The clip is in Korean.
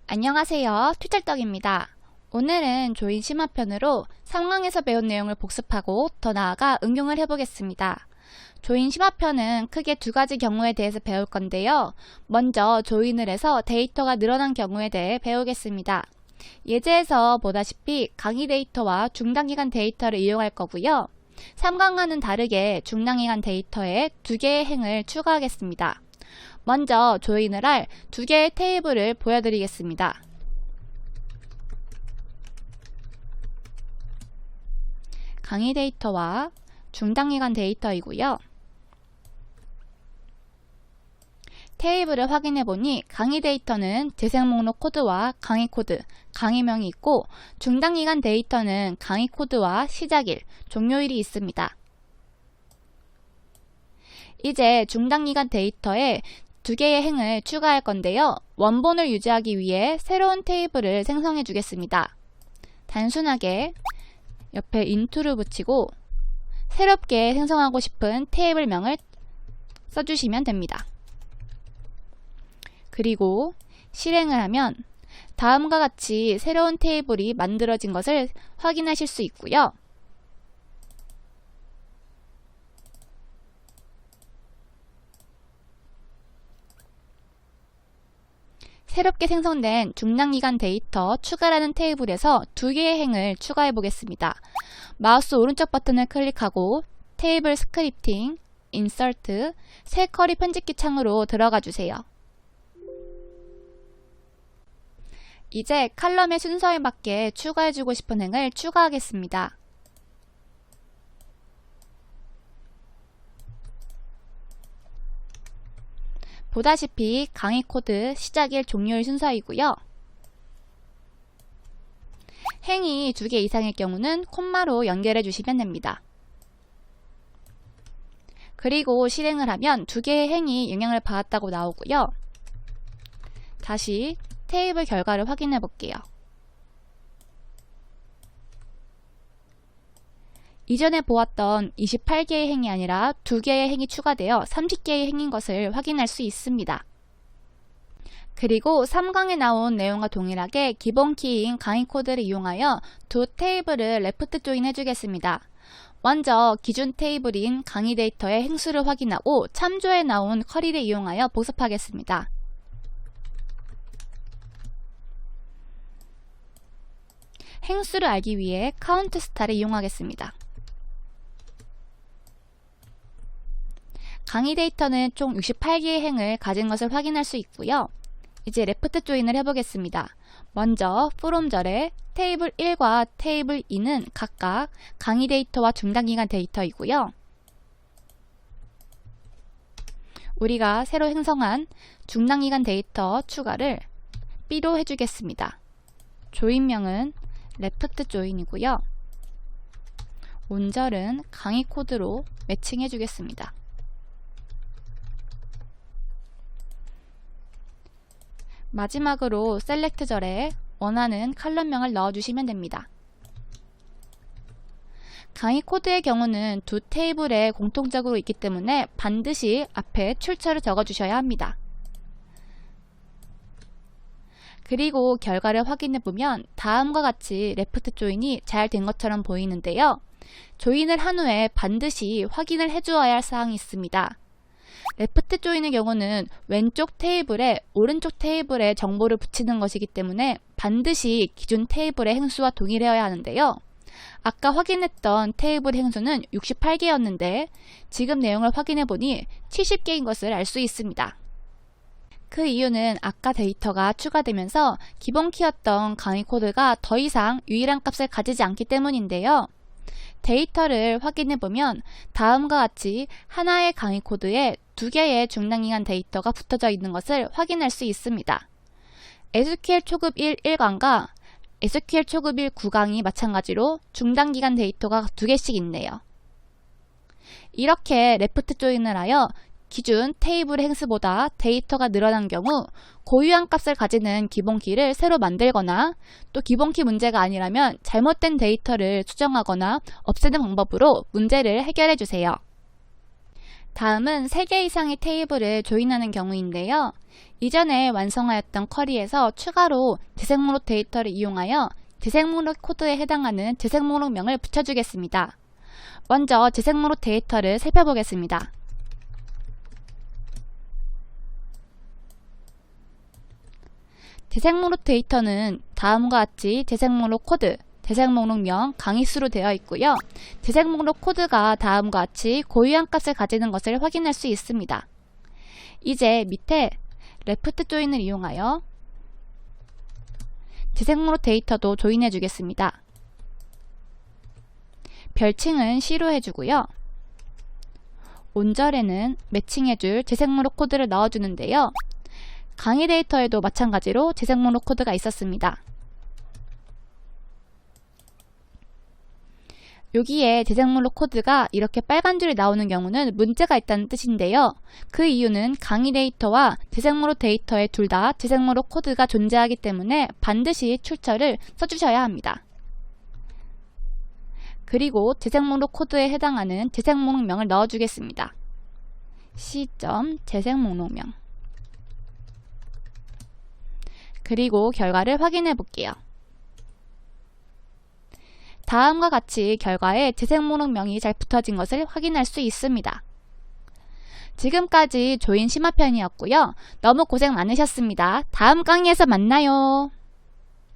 안녕하세요. 투철떡입니다. 오늘은 조인 심화편으로 3강에서 배운 내용을 복습하고 더 나아가 응용을 해보겠습니다. 조인 심화편은 크게 두 가지 경우에 대해서 배울 건데요. 먼저 조인을 해서 데이터가 늘어난 경우에 대해 배우겠습니다. 예제에서 보다시피 강의 데이터와 중단기간 데이터를 이용할 거고요. 3강과는 다르게 중단기간 데이터에 두 개의 행을 추가하겠습니다. 먼저 조인을 할 두 개의 테이블을 보여드리겠습니다. 강의 데이터와 중단기간 데이터이고요. 테이블을 확인해보니 강의 데이터는 재생 목록 코드와 강의 코드, 강의명이 있고 중단기간 데이터는 강의 코드와 시작일, 종료일이 있습니다. 이제 중단기간 데이터에 두 개의 행을 추가할 건데요. 원본을 유지하기 위해 새로운 테이블을 생성해 주겠습니다. 단순하게 옆에 into를 붙이고 새롭게 생성하고 싶은 테이블명을 써주시면 됩니다. 그리고 실행을 하면 다음과 같이 새로운 테이블이 만들어진 것을 확인하실 수 있고요. 새롭게 생성된 중단기간 데이터 추가라는 테이블에서 두 개의 행을 추가해 보겠습니다. 마우스 오른쪽 버튼을 클릭하고 테이블 스크립팅, 인서트, 새 쿼리 편집기 창으로 들어가 주세요. 이제 칼럼의 순서에 맞게 추가해 주고 싶은 행을 추가하겠습니다. 보다시피 강의 코드, 시작일, 종료일 순서이고요. 행이 두 개 이상일 경우는 콤마로 연결해 주시면 됩니다. 그리고 실행을 하면 두 개의 행이 영향을 받았다고 나오고요. 다시 테이블 결과를 확인해 볼게요. 이전에 보았던 28개의 행이 아니라 2개의 행이 추가되어 30개의 행인 것을 확인할 수 있습니다. 그리고 3강에 나온 내용과 동일하게 기본 키인 강의 코드를 이용하여 두 테이블을 레프트 조인 해주겠습니다. 먼저 기준 테이블인 강의 데이터의 행수를 확인하고 참조에 나온 쿼리를 이용하여 복습하겠습니다. 행수를 알기 위해 카운트 스타를 이용하겠습니다. 강의 데이터는 총 68개의 행을 가진 것을 확인할 수 있고요. 이제 레프트 조인을 해보겠습니다. 먼저 from절에 테이블 1과 테이블 2는 각각 강의 데이터와 중단기간 데이터이고요. 우리가 새로 생성한 중단기간 데이터 추가를 B로 해주겠습니다. 조인명은 레프트 조인이고요. 온절은 강의 코드로 매칭해 주겠습니다. 마지막으로 셀렉트절에 원하는 칼럼명을 넣어주시면 됩니다. 강의 코드의 경우는 두 테이블에 공통적으로 있기 때문에 반드시 앞에 출처를 적어주셔야 합니다. 그리고 결과를 확인해보면 다음과 같이 레프트 조인이 잘 된 것처럼 보이는데요. 조인을 한 후에 반드시 확인을 해주어야 할 사항이 있습니다. 레프트 조인의 경우는 왼쪽 테이블에 오른쪽 테이블에 정보를 붙이는 것이기 때문에 반드시 기준 테이블의 행수와 동일해야 하는데요. 아까 확인했던 테이블 행수는 68개였는데 지금 내용을 확인해보니 70개인 것을 알 수 있습니다. 그 이유는 아까 데이터가 추가되면서 기본 키였던 강의 코드가 더 이상 유일한 값을 가지지 않기 때문인데요. 데이터를 확인해보면 다음과 같이 하나의 강의 코드에 두 개의 중단기간 데이터가 붙어져 있는 것을 확인할 수 있습니다. SQL 초급 1 1강과 SQL 초급 1 9강이 마찬가지로 중단기간 데이터가 두 개씩 있네요. 이렇게 레프트 조인을 하여 기준 테이블 행수보다 데이터가 늘어난 경우 고유한 값을 가지는 기본키를 새로 만들거나 또 기본키 문제가 아니라면 잘못된 데이터를 수정하거나 없애는 방법으로 문제를 해결해 주세요. 다음은 3개 이상의 테이블을 조인하는 경우인데요. 이전에 완성하였던 쿼리에서 추가로 재생 목록 데이터를 이용하여 재생 목록 코드에 해당하는 재생 목록명을 붙여주겠습니다. 먼저 재생 목록 데이터를 살펴보겠습니다. 재생 목록 데이터는 다음과 같이 재생 목록 코드, 재생 목록명, 강의수로 되어 있고요. 재생 목록 코드가 다음과 같이 고유한 값을 가지는 것을 확인할 수 있습니다. 이제 밑에 레프트 조인을 이용하여 재생 목록 데이터도 조인해 주겠습니다. 별칭은 C로 해주고요. 온절에는 매칭해줄 재생 목록 코드를 넣어주는데요. 강의 데이터에도 마찬가지로 재생 목록 코드가 있었습니다. 여기에 재생 목록 코드가 이렇게 빨간 줄이 나오는 경우는 문제가 있다는 뜻인데요. 그 이유는 강의 데이터와 재생 목록 데이터에 둘 다 재생 목록 코드가 존재하기 때문에 반드시 출처를 써주셔야 합니다. 그리고 재생 목록 코드에 해당하는 재생 목록명을 넣어주겠습니다. C. 재생 목록명. 그리고 결과를 확인해 볼게요. 다음과 같이 결과에 재생 목록명이 잘 붙어진 것을 확인할 수 있습니다. 지금까지 조인 심화편이었고요. 너무 고생 많으셨습니다. 다음 강의에서 만나요.